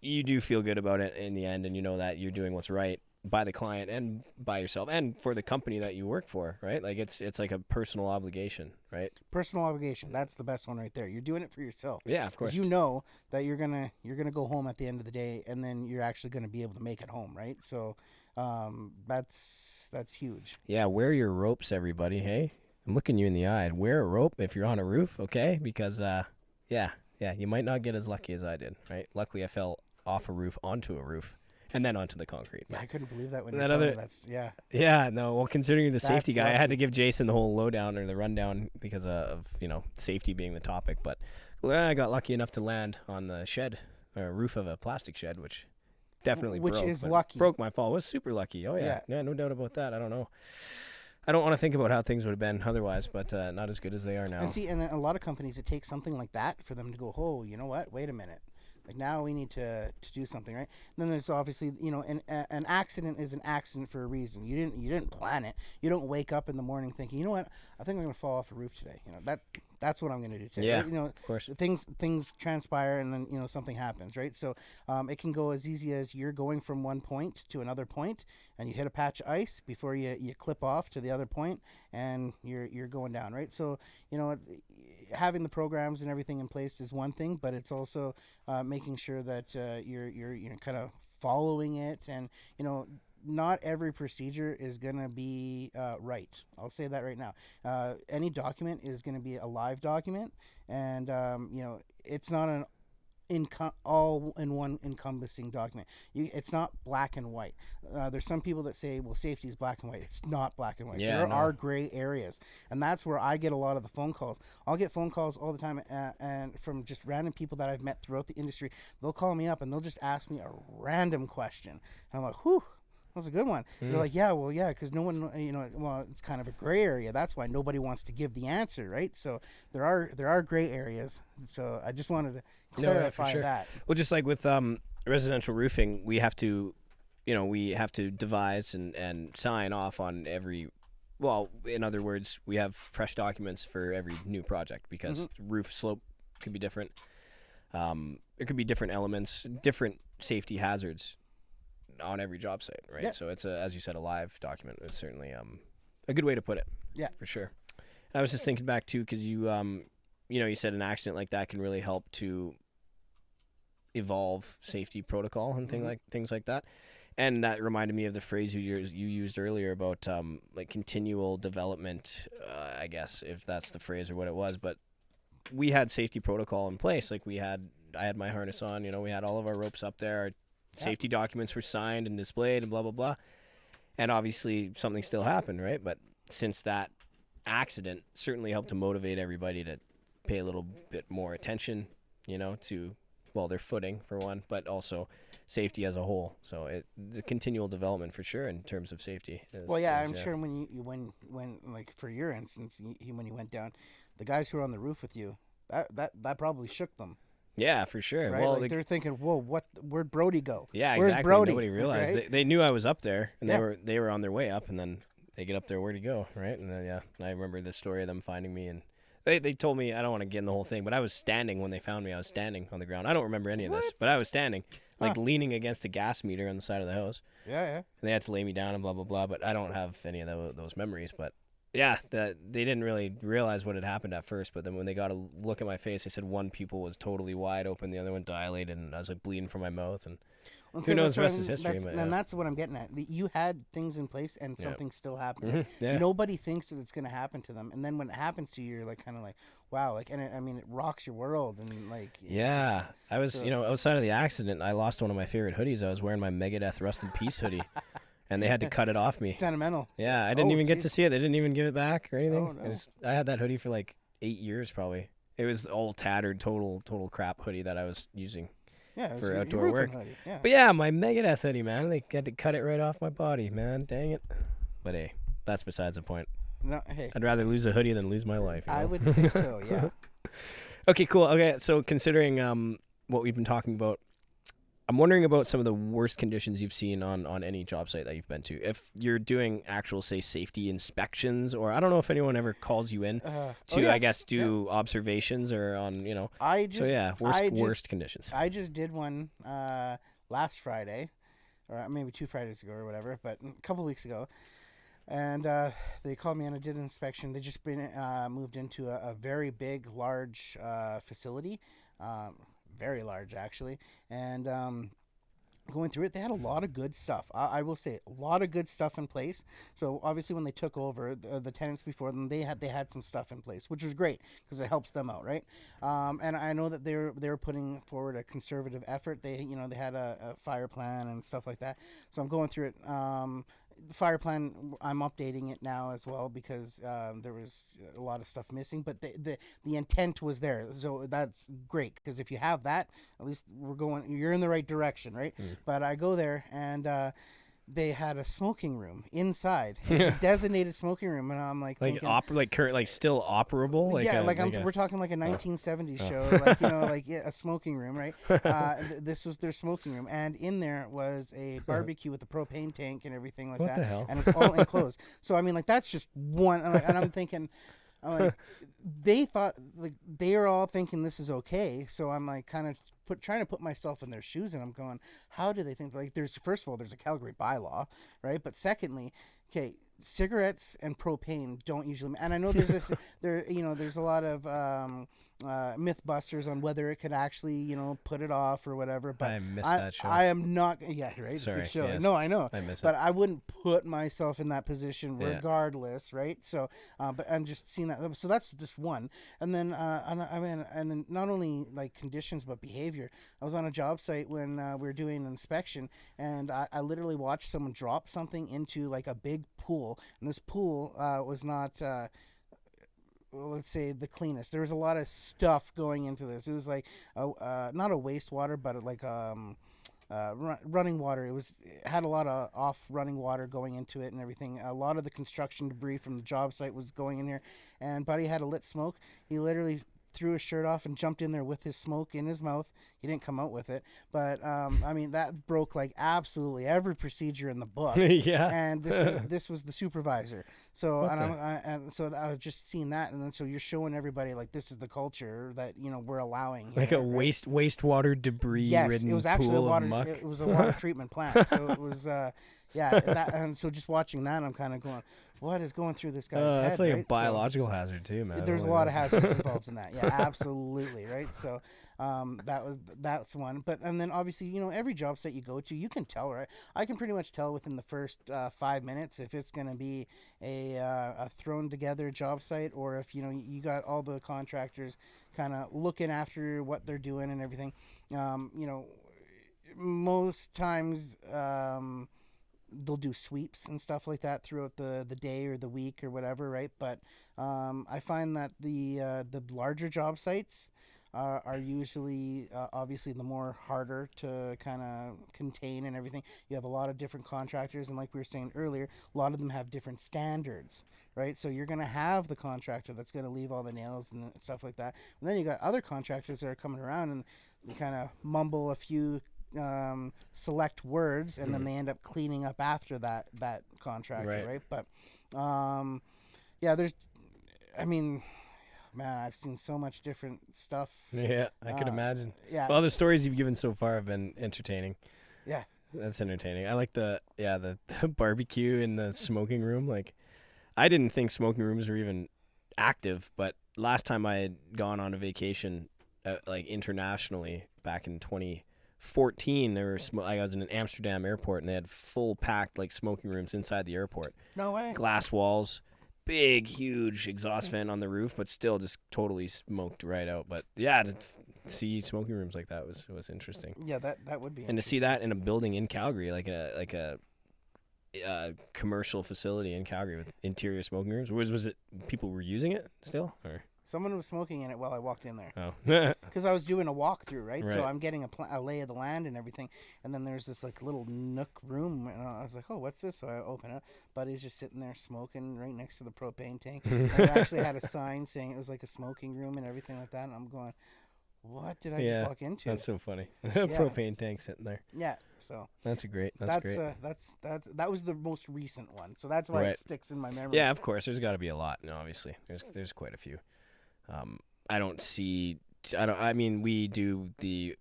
you do feel good about it in the end, and you know that you're doing what's right by the client and by yourself and for the company that you work for, right? Like it's like a personal obligation, right? Personal obligation. That's the best one right there. You're doing it for yourself. Yeah, of course. 'Cause you know that you're gonna go home at the end of the day, and then you're actually gonna be able to make it home, right? So that's huge. Yeah, wear your ropes, everybody. Hey, I'm looking you in the eye. And wear a rope if you're on a roof, okay? Because yeah, you might not get as lucky as I did, right? Luckily, I fell off a roof onto a roof and then onto the concrete. Yeah, I couldn't believe that when you told me that's, yeah. Yeah, no, well, considering you're the safety guy, lucky. I had to give Jayson the whole lowdown or the rundown because of, safety being the topic. But I got lucky enough to land on the shed, or roof of a plastic shed, which definitely broke my fall. It was super lucky. Oh, yeah, no doubt about that. I don't know. I don't want to think about how things would have been otherwise, but not as good as they are now. And see, and a lot of companies, it takes something like that for them to go, oh, you know what? Wait a minute. Like now we need to do something, right? And then there's obviously, an accident is an accident for a reason. You didn't plan it. You don't wake up in the morning thinking, you know what? I think I'm going to fall off a roof today. That's what I'm going to do today. Yeah, right? of course. Things transpire, and then something happens, right? So it can go as easy as you're going from one point to another point, and you hit a patch of ice before you clip off to the other point, and you're going down, right? So having the programs and everything in place is one thing, but it's also making sure that you're kind of following it, and not every procedure is going to be right. I'll say that right now. Any document is going to be a live document, and it's not an all-in-one encompassing document. It's not black and white. There's some people that say, well, safety is black and white. It's not black and white. There are gray areas, and that's where I get a lot of the phone calls. I'll get phone calls all the time, and from just random people that I've met throughout the industry. They'll call me up, and they'll just ask me a random question, and I'm like, whew. That's a good one. They're like, yeah, because no one, it's kind of a gray area. That's why nobody wants to give the answer, right? So there are gray areas. So I just wanted to clarify that. Well, just like with residential roofing, we have to, devise and sign off on every. Well, in other words, we have fresh documents for every new project because roof slope could be different. There could be different elements, different safety hazards on every job site, right? Yeah. So it's as you said, a live document. It's certainly a good way to put it. Yeah, for sure. And I was just thinking back too, because you you said an accident like that can really help to evolve safety protocol and things like that. And that reminded me of the phrase you used earlier about like continual development. I guess if that's the phrase or what it was, but we had safety protocol in place. Like I had my harness on. We had all of our ropes up there. Our safety documents were signed and displayed and blah, blah, blah. And obviously something still happened, right? But since that accident certainly helped to motivate everybody to pay a little bit more attention, to, their footing for one, but also safety as a whole. So the continual development for sure in terms of safety. I'm sure when like for your instance, when you went down, the guys who were on the roof with you, that probably shook them. Yeah, for sure. Right? Well, they're thinking, "Whoa, where'd Brody go?" Yeah, Where's exactly. Brody? Nobody realized. Right? They knew I was up there, and they were on their way up, and then they get up there, where to go, right? And then, yeah, I remember the story of them finding me, and they told me, I don't want to get in the whole thing, but I was standing when they found me. I was standing on the ground. I don't remember any of this, but I was standing, like leaning against a gas meter on the side of the house. Yeah. And they had to lay me down and blah, blah, blah, but I don't have any of those memories. But yeah, they didn't really realize what had happened at first, but then when they got a look at my face, they said one pupil was totally wide open, the other one dilated, and I was like bleeding from my mouth, and who knows, the rest is history. And that's what I'm getting at. You had things in place and something still happened. Mm-hmm. Yeah. Nobody thinks that it's going to happen to them. And then when it happens to you, you're like, kind of like, wow. Like, and it rocks your world. And like, yeah, I was, outside of the accident, I lost one of my favorite hoodies. I was wearing my Megadeth Rust in Peace hoodie. And they had to cut it off me. Sentimental. Yeah, I didn't even get to see it. They didn't even give it back or anything. Oh, no. I had that hoodie for like 8 years probably. It was all tattered, total crap hoodie that I was using for outdoor work. Yeah. But yeah, my Megadeth hoodie, man. They had to cut it right off my body, man. Dang it. But hey, that's besides the point. No, hey. I'd rather lose a hoodie than lose my life. I would say so, yeah. Okay, cool. Okay, so considering what we've been talking about, I'm wondering about some of the worst conditions you've seen on any job site that you've been to. If you're doing actual, say, safety inspections, or I don't know if anyone ever calls you in to, I guess, do observations or on, worst conditions. I just did one last Friday, or maybe 2 Fridays ago or whatever, but a couple of weeks ago. And they called me in. I did an inspection. They just been moved into a very big, large facility. Very large, actually. And going through it, they had a lot of good stuff. I will say, a lot of good stuff in place. So obviously, when they took over, the tenants before them, they had some stuff in place, which was great because it helps them out, right? And I know that they were putting forward a conservative effort. They had a fire plan and stuff like that. So I'm going through it. The fire plan, I'm updating it now as well because there was a lot of stuff missing, but the intent was there, so that's great because if you have that, at least you're in the right direction, right? But I go there and they had a smoking room inside. It was a designated smoking room, and I'm like thinking, still operable. We're talking like a 1970s show, a smoking room, right? This was their smoking room, and in there was a barbecue with a propane tank and everything like what that. The hell? And it's all enclosed. So I mean, like that's just one, and I'm thinking. They thought they are all thinking this is okay. So I'm like kind of trying to put myself in their shoes, and I'm going, how do they think? Like, first of all, there's a Calgary bylaw, right? But secondly, okay, cigarettes and propane don't usually. And I know there's there's a lot of myth busters on whether it could actually put it off or whatever. But I missed that show. I am not. Yeah, right. Sorry. It's a good show. Yes. No, I know. I miss but it. I wouldn't put myself in that position regardless, right? So, but I'm just seeing that. So that's just one. And then, and then not only like conditions but behavior. I was on a job site when we were doing an inspection, and I literally watched someone drop something into like a big pool, and this pool was not. Let's say the cleanest. There was a lot of stuff going into this. It was like not a wastewater, but like running water. It had a lot of off running water going into it and everything. A lot of the construction debris from the job site was going in here, and Buddy had a lit smoke. He literally threw his shirt off and jumped in there with his smoke in his mouth. He didn't come out with it, but I mean that broke like absolutely every procedure in the book. Yeah. And this was the supervisor. So and so I was just seeing that, and then so you're showing everybody like this is the culture that we're allowing. Like here, a right? wastewater debris. Yes, it was actually pool a water. of muck. It was a water treatment plant. So it was. And so just watching that, I'm kind of going, what is going through this guy's head? That's like right? a biological hazard too, man. There's a lot of hazards involved in that. Yeah, absolutely, right? So that's one. But and then obviously, every job site you go to, you can tell, right? I can pretty much tell within the first 5 minutes if it's going to be a thrown together job site or if you got all the contractors kind of looking after what they're doing and everything. Most times. They'll do sweeps and stuff like that throughout the day or the week or whatever, right? But I find that the larger job sites are usually obviously the more harder to kind of contain and everything. You have a lot of different contractors, and like we were saying earlier, a lot of them have different standards, right? So you're going to have the contractor that's going to leave all the nails and stuff like that. And then you got other contractors that are coming around and they kind of mumble a few select words, and then they end up cleaning up after that contractor, right? But Yeah, I mean, man, I've seen so much different stuff. Yeah, I could imagine. Yeah. Well, the stories you've given so far have been entertaining. Yeah. That's entertaining. I like the barbecue in the smoking room. Like, I didn't think smoking rooms were even active, but last time I had gone on a vacation, like internationally, back in 2014, I was in an Amsterdam airport, and they had full packed like smoking rooms inside the airport. No way. Glass walls, big, huge exhaust vent on the roof, but still just totally smoked right out. But yeah, to see smoking rooms like that was interesting. Yeah, that would be. And to see that in a building in Calgary, like a commercial facility in Calgary with interior smoking rooms. Was it people were using it still, or Someone was smoking in it while I walked in there. oh? Because I was doing a walkthrough, right? So Right. I'm getting a lay of the land and everything. And then there's this like little nook room, and I was like, "Oh, what's this?" So I open it. Buddy's just sitting there smoking right next to the propane tank. And it actually had a sign saying it was like a smoking room and everything like that. And I'm going, "What did I Yeah, just walk into?" That's so funny. Propane tank sitting there. Yeah. So That's great. that was the most recent one. So that's why Right. it sticks in my memory. Yeah, of course. There's got to be a lot. No, obviously, there's quite a few. I mean, we do the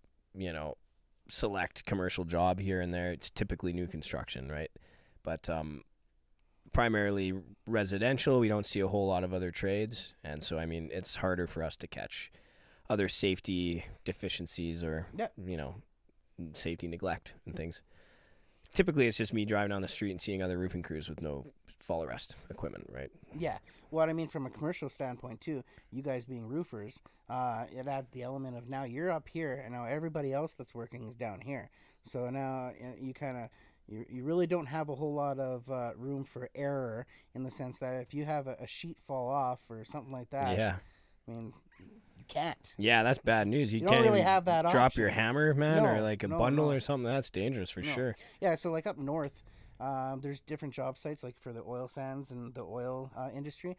select commercial job here and there. It's typically new construction, right? But primarily residential. We don't see a whole lot of other trades, and so I mean, it's harder for us to catch other safety deficiencies or Yeah. safety neglect and things. Typically, it's just me driving down the street and seeing other roofing crews with no fall arrest equipment, right? Yeah. What I mean from a commercial standpoint too, you guys being roofers, it adds the element of now you're up here and now everybody else that's working is down here. So now you kind of you really don't have a whole lot of room for error in the sense that if you have a sheet fall off or something like that, Yeah. I mean, you can't. Yeah, that's bad news. You don't can't really even have that drop option. your hammer, man, or No, like a no, bundle no. or something. That's dangerous for No. sure. Yeah, so like up north, there's different job sites like for the oil sands and the oil industry,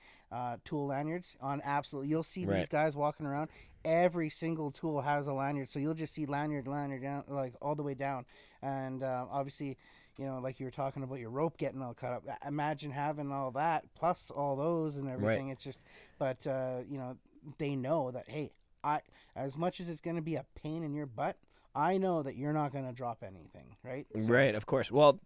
tool lanyards on absolutely. You'll see these Right. guys walking around. Every single tool has a lanyard, so you'll just see lanyard down, like all the way down. And obviously, like you were talking about your rope getting all cut up. Imagine having all that plus all those and everything. It's just, but they know that hey, as much as it's going to be a pain in your butt, I know that you're not going to drop anything, right? So- Right, of course. Well,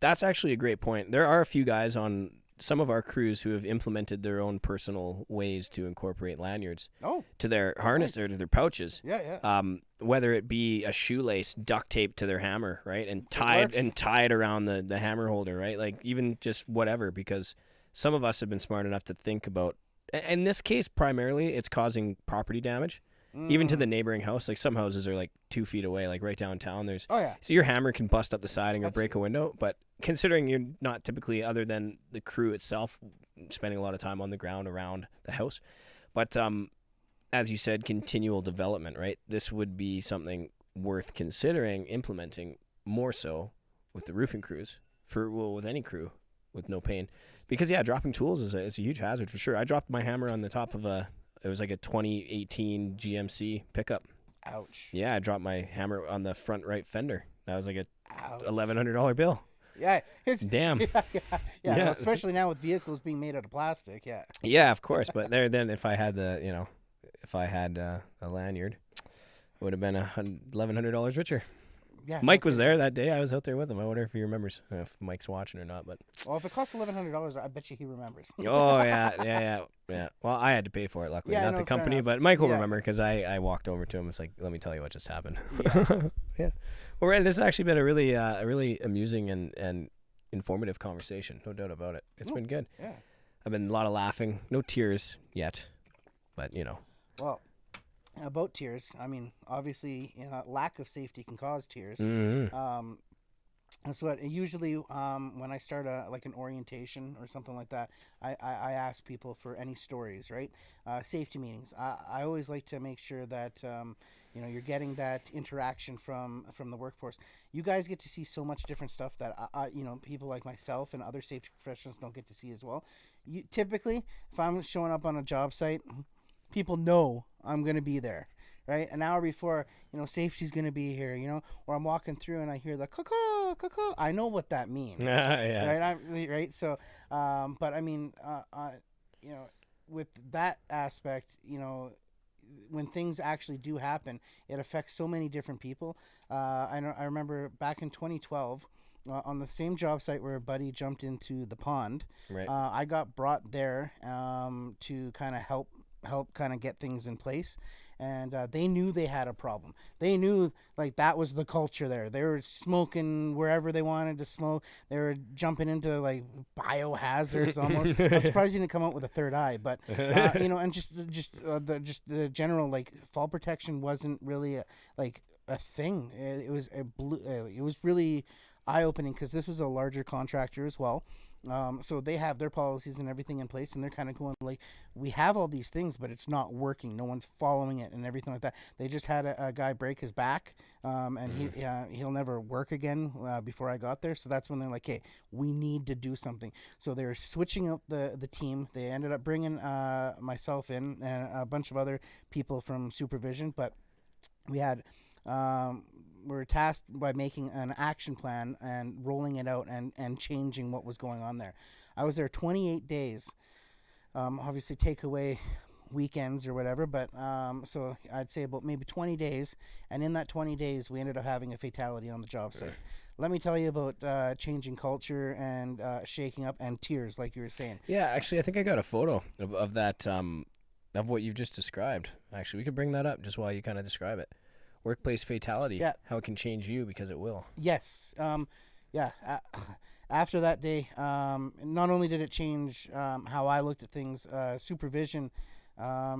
that's actually a great point. There are a few guys on some of our crews who have implemented their own personal ways to incorporate lanyards Oh, to their harness nice. or to their pouches. yeah. Whether it be a shoelace duct taped to their hammer, right, and works. tied around the hammer holder, right, like even just whatever. Because some of us have been smart enough to think about. In this case, primarily, it's causing property damage, even to the neighboring house. Like some houses are like 2 feet away, like right downtown. There's Oh, yeah. so your hammer can bust up the siding or break a window. But considering you're not typically, other than the crew itself, spending a lot of time on the ground around the house, but as you said, continual development, right? This would be something worth considering implementing more so with the roofing crews, with any crew with No Payne, because dropping tools is a huge hazard for sure. I dropped my hammer on the top of it was like a 2018 GMC pickup. Ouch. Yeah, I dropped my hammer on the front right fender. That was like a Ouch. $1,100 bill. Yeah. Damn. Yeah. Yeah. Well, especially now with vehicles being made out of plastic. Yeah. Yeah, of course. But then if I had a lanyard, it would have been $1,100 richer. Yeah. Mike was there that day. I was out there with him. I wonder if he remembers, if Mike's watching or not. But Well, if it costs $1,100, I bet you he remembers. oh yeah. Well, I had to pay for it, luckily, Yeah, not no, the fair company. enough. But Mike will Yeah. remember because I walked over to him. It's like, let me tell you what just happened. Yeah. Yeah. Well, Red, this has actually been a really amusing and informative conversation. No doubt about it. It's been good. Yeah. I've been a lot of laughing. No tears yet, but Well, about tears, I mean, obviously, lack of safety can cause tears. Mm-hmm. That's what usually when I start an orientation or something like that, I ask people for any stories, right? Safety meetings. I always like to make sure that you're getting that interaction from the workforce. You guys get to see so much different stuff that people like myself and other safety professionals don't get to see as well. Typically, if I'm showing up on a job site, people know I'm going to be there, right? An hour before, safety's going to be here, or I'm walking through and I hear the caw I know what that means. Yeah. Right. Right. So, but I mean, you know, with that aspect, you know, when things actually do happen, it affects so many different people. I remember back in 2012, on the same job site where a buddy jumped into the pond. Right. I got brought there to kind of help kind of get things in place. And they knew they had a problem. They knew like that was the culture there. They were smoking wherever they wanted to smoke. They were jumping into like biohazards almost. I'm surprised he didn't come out with a third eye. But you know, and just the general like fall protection wasn't really a thing. It was really eye opening because this was a larger contractor as well. So they have their policies and everything in place, and they're kind of going like, we have all these things, but it's not working. No one's following it and everything like that. They just had a guy break his back, and he'll never work again before I got there. So that's when they're like, hey, we need to do something. So they're switching out the team. They ended up bringing myself in and a bunch of other people from supervision, but we had we were tasked by making an action plan and rolling it out and changing what was going on there. I was there 28 days. Obviously take away weekends or whatever, but so I'd say about maybe 20 days. And in that 20 days, we ended up having a fatality on the job site. Let me tell you about changing culture and shaking up and tears, like you were saying. Yeah, actually, I think I got a photo of that, of what you've just described. Actually, we could bring that up just while you kind of describe it. Workplace fatality, how it can change you, because it will. Yes. After that day, not only did it change how I looked at things, supervision,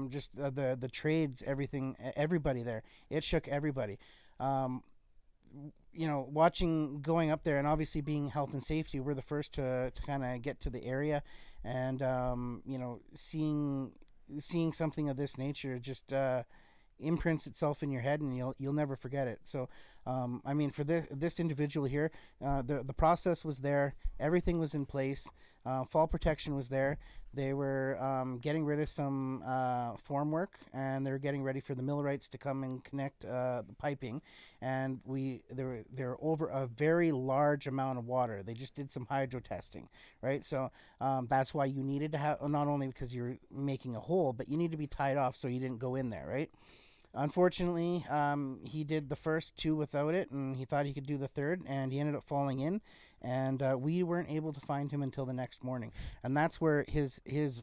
just the trades, everything, everybody there, it shook everybody. You know, going up there and obviously being health and safety, we're the first to kind of get to the area, and you know, seeing something of this nature just imprints itself in your head, and you'll never forget it. So I mean, for this individual here, the process was there, everything was in place, fall protection was there. They were getting rid of some form work, and they were getting ready for the millwrights to come and connect the piping, and they're over a very large amount of water. They just did some hydro testing, right? So that's why you needed to have, not only because you're making a hole, but you need to be tied off so you didn't go in there, right? Unfortunately, he did the first two without it, and he thought he could do the third, and he ended up falling in, and we weren't able to find him until the next morning. And that's where his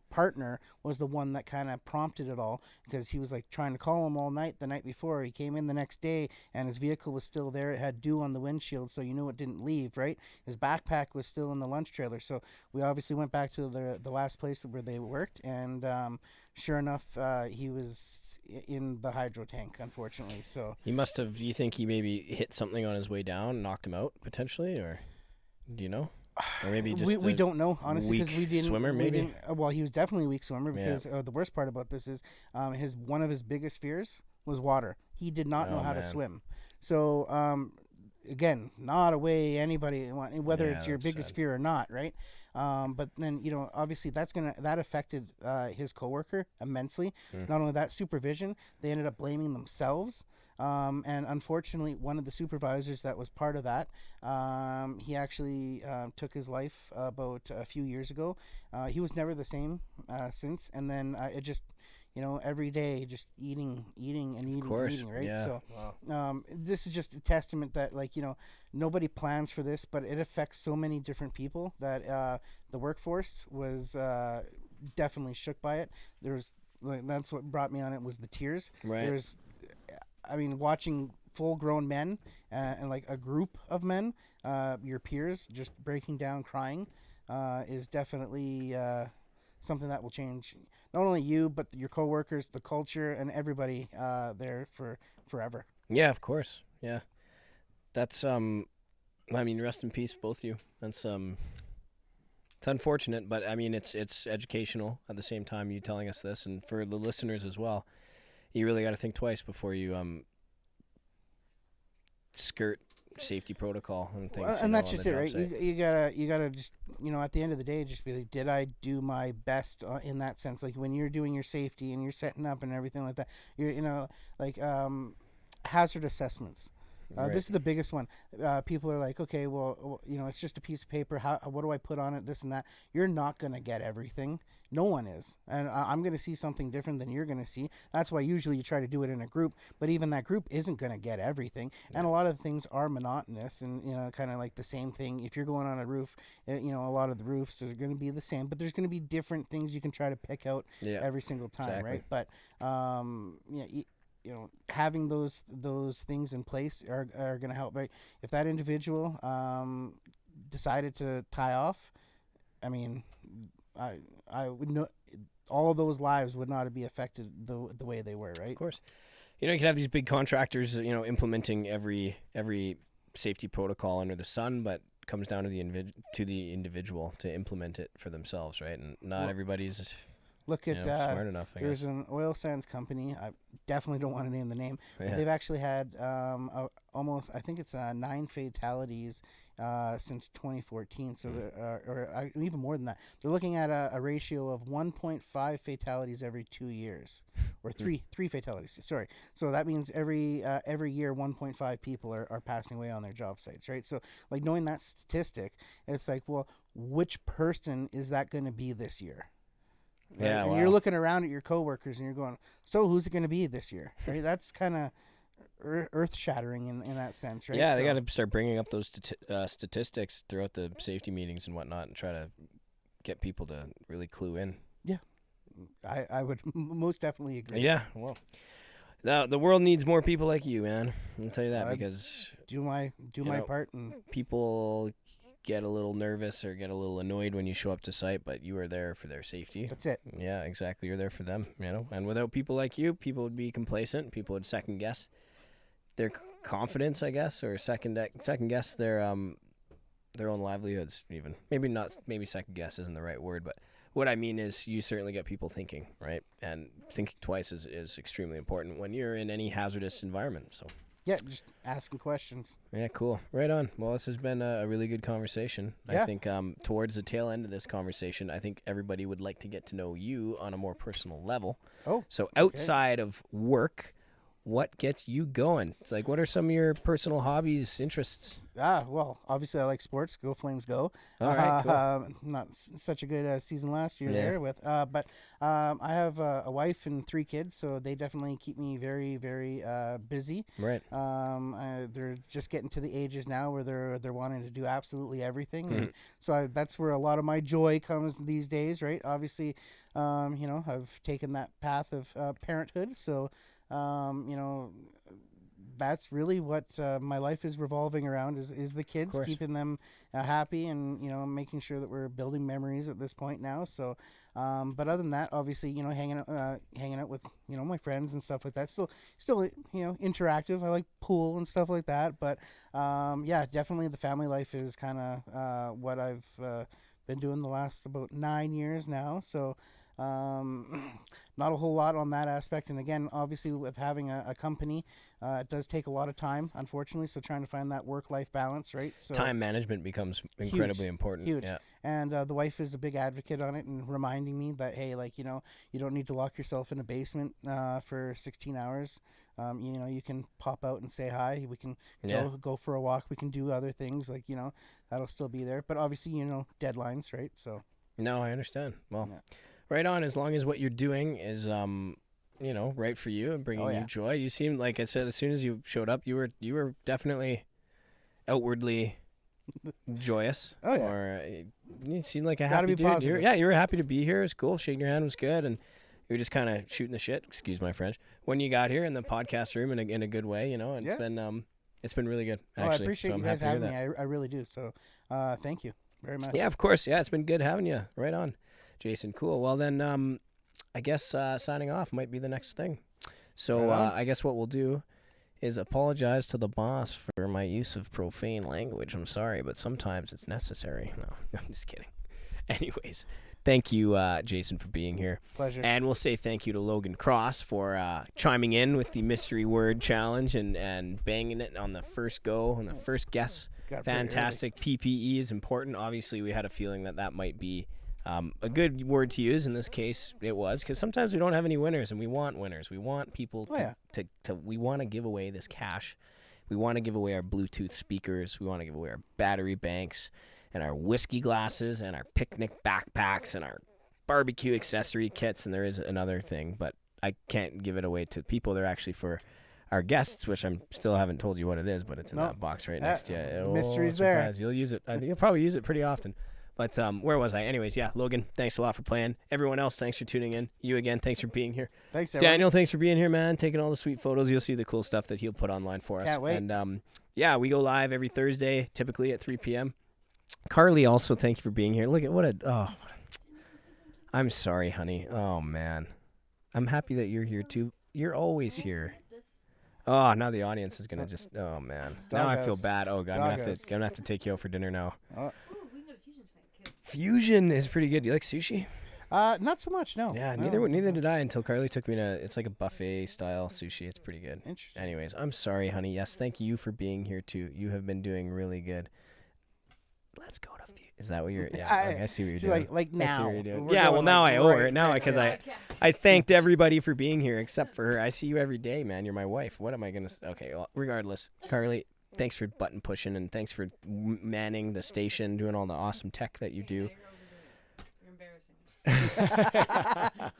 partner was the one that kind of prompted it all, because he was like trying to call him all night the night before. He came in the next day, and his vehicle was still there. It had dew on the windshield, so you knew it didn't leave, right? His backpack was still in the lunch trailer, so we obviously went back to the last place where they worked, and sure enough, he was in the hydro tank, unfortunately. So he must have. Do you think he maybe hit something on his way down, knocked him out potentially, or do you know? Or maybe just we don't know, honestly, because we didn't swimmer. Maybe well, he was definitely a weak swimmer, because the worst part about this is one of his biggest fears was water. He did not know how to swim. So again, not a way anybody whether it's your biggest fear or not, right? But then, you know, obviously that affected his coworker immensely. Not only that, supervision, they ended up blaming themselves. And unfortunately, one of the supervisors that was part of that, he actually took his life about a few years ago. He was never the same since. And then it just, you know, every day just eating and eating, right? Yeah. So this is just a testament that, like, you know, nobody plans for this, but it affects so many different people that the workforce was definitely shook by it. That's what brought me on it, was the tears. Right. I mean, watching full-grown men and like a group of men, your peers, just breaking down crying is definitely something that will change not only you, but your coworkers, the culture, and everybody there for forever. Yeah, of course. Yeah, that's I mean, rest in peace, both of you. That's it's unfortunate, but I mean, it's educational at the same time. You telling us this, and for the listeners as well, you really got to think twice before you skirt safety protocol and things. And that's just it, right? You gotta just, you know, at the end of the day, just be like, did I do my best in that sense? Like when you're doing your safety and you're setting up and everything like that, you know, like hazard assessments. Right. This is the biggest one. People are like, okay, well, it's just a piece of paper. What do I put on it? This and that. You're not going to get everything. No one is. And I'm going to see something different than you're going to see. That's why usually you try to do it in a group, but even that group isn't going to get everything. And a lot of the things are monotonous and, kind of like the same thing. If you're going on a roof, a lot of the roofs are going to be the same, but there's going to be different things you can try to pick out every single time, exactly. right? But, having those things in place are going to help. Right? If that individual decided to tie off, I mean, I would know all those lives would not be affected the way they were, right? Of course. You can have these big contractors, implementing every safety protocol under the sun, but it comes down to the individual to implement it for themselves, right? And not everybody's look at smart enough. There's an oil sands company. I definitely don't want to name the name. Yeah. But they've actually had almost, I think it's 9 fatalities since 2014. So or even more than that. They're looking at a ratio of 1.5 fatalities every 2 years, or three fatalities. Sorry. So that means every year 1.5 people are passing away on their job sites, right? So like knowing that statistic, it's like, well, which person is that going to be this year? Right? Yeah, and you're looking around at your coworkers and you're going, so who's it going to be this year? Right? That's kind of earth shattering in that sense, right? Yeah, they got to start bringing up those statistics throughout the safety meetings and whatnot, and try to get people to really clue in. Yeah, I would most definitely agree. Yeah, well, the world needs more people like you, man. I'll tell you that, because do my part, and people get a little nervous or get a little annoyed when you show up to site, but you are there for their safety. That's it. Yeah, exactly. You're there for them, and without people like you, people would be complacent. People would second guess their confidence, I guess, or second guess their own livelihoods even. Maybe second guess isn't the right word, but what I mean is you certainly get people thinking, right? And thinking twice is extremely important when you're in any hazardous environment, so. Yeah, just asking questions. Yeah, cool. Right on. Well, this has been a really good conversation. Yeah. I think towards the tail end of this conversation, I think everybody would like to get to know you on a more personal level. Oh, so outside of work, what gets you going? It's like, what are some of your personal hobbies, interests? Well, obviously I like sports. Go Flames, go! All right, cool. Not such a good season last year there with, but I have a wife and 3 kids, so they definitely keep me very, very busy. Right. They're just getting to the ages now where they're wanting to do absolutely everything, and so that's where a lot of my joy comes these days. Right. Obviously, I've taken that path of parenthood, so. That's really what my life is revolving around is the kids, keeping them happy and, making sure that we're building memories at this point now. So, but other than that, obviously, hanging out with, my friends and stuff like that. Still, interactive. I like pool and stuff like that. But, yeah, definitely the family life is kind of what I've been doing the last about 9 years now. So, not a whole lot on that aspect, and again, obviously with having a company, it does take a lot of time, unfortunately, so trying to find that work-life balance, right? So time management becomes incredibly important. Huge. Yeah. And the wife is a big advocate on it and reminding me that, hey, you don't need to lock yourself in a basement for 16 hours. You can pop out and say hi. We can go for a walk. We can do other things, that'll still be there, but obviously, deadlines, right? So no, I understand. Well, right on. As long as what you're doing is, right for you and bringing you joy. You seemed, like I said, as soon as you showed up, you were definitely outwardly joyous. Oh yeah. Or you seemed like a happy dude. You were happy to be here. It was cool. Shaking your hand was good, and you were just kind of shooting the shit. Excuse my French. When you got here in the podcast room in a good way, and it's been really good. Actually, I appreciate you guys having me. I really do. So, thank you very much. Yeah, of course. Yeah, it's been good having you. Right on. Jayson, cool. Well, then I guess signing off might be the next thing. So I guess what we'll do is apologize to the boss for my use of profane language. I'm sorry, but sometimes it's necessary. No, I'm just kidding. Anyways, thank you, Jayson, for being here. Pleasure. And we'll say thank you to Logan Cross for chiming in with the mystery word challenge and banging it on the first go, on the first guess. Fantastic. PPE is important. Obviously, we had a feeling that might be a good word to use. In this case, it was, because sometimes we don't have any winners, and we want winners. We want people we want to give away this cash, We want to give away our Bluetooth speakers. We want to give away our battery banks and our whiskey glasses and our picnic backpacks and our barbecue accessory kits. And there is another thing, but I can't give it away to people. They're actually for our guests, which I'm still haven't told you what it is, but it's in that box right next to you. Mystery's surprise. there. You'll use it. I think you'll probably use it pretty often. But where was I? Anyways, yeah, Logan, thanks a lot for playing. Everyone else, thanks for tuning in. You again, thanks for being here. Thanks, everyone. Daniel, thanks for being here, man. Taking all the sweet photos. You'll see the cool stuff that he'll put online for us. Can't wait. And yeah, we go live every Thursday, typically at 3 p.m. Carly, also, thank you for being here. Look at I'm sorry, honey. Oh, man. I'm happy that you're here, too. You're always here. Oh, now the audience is going to just, oh, man. Now I feel bad. Oh, God, I'm going to have to take you out for dinner now. Fusion is pretty good. Do you like sushi? Not so much, no. Yeah, no. neither did I until Carly took me to, it's like a buffet style sushi. It's pretty good. Interesting. Anyways, I'm sorry, honey. Yes, thank you for being here, too. You have been doing really good. Let's go to Fusion. Is that what you're, yeah, I see what you're doing. Like now. Yeah, well, now I owe her. Now, because I thanked everybody for being here except for her. I see you every day, man. You're my wife. What am I going to, okay, well, regardless, Carly, thanks for button pushing and thanks for manning the station, doing all the awesome tech that you do. You're embarrassing.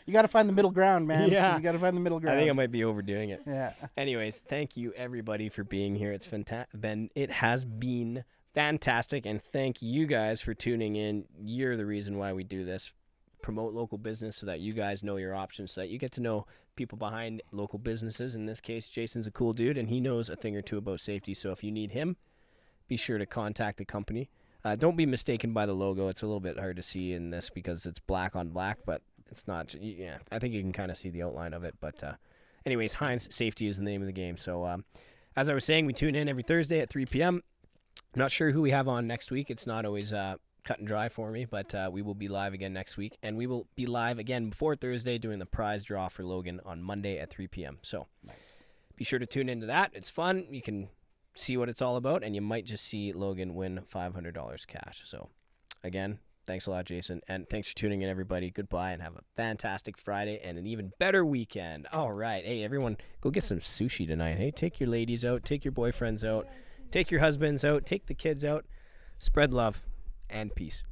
You got to find the middle ground, man. Yeah. You got to find the middle ground. I think I might be overdoing it. Yeah. Anyways, thank you everybody for being here. It's it has been fantastic, and thank you guys for tuning in. You're the reason why we do this. Promote local business so that you guys know your options, so that you get to know people behind local businesses. In this case, Jason's a cool dude, and he knows a thing or two about safety. So if you need him, be sure to contact the company. Don't be mistaken by the logo. It's a little bit hard to see in this because it's black on black, but it's not. Yeah, I think you can kind of see the outline of it. But anyways, Hinds Safety is the name of the game. So as I was saying, we tune in every Thursday at 3 p.m. I'm not sure who we have on next week. It's not always cut and dry for me, but we will be live again next week. And we will be live again before Thursday doing the prize draw for Logan on Monday at 3 p.m. So Nice. Be sure to tune into that. It's fun. You can see what it's all about, and you might just see Logan win $500 cash. So again, thanks a lot, Jason. And thanks for tuning in, everybody. Goodbye, and have a fantastic Friday and an even better weekend. All right. Hey, everyone, go get some sushi tonight. Hey, take your ladies out. Take your boyfriends out. Take your husbands out. Take the kids out. Spread love and peace.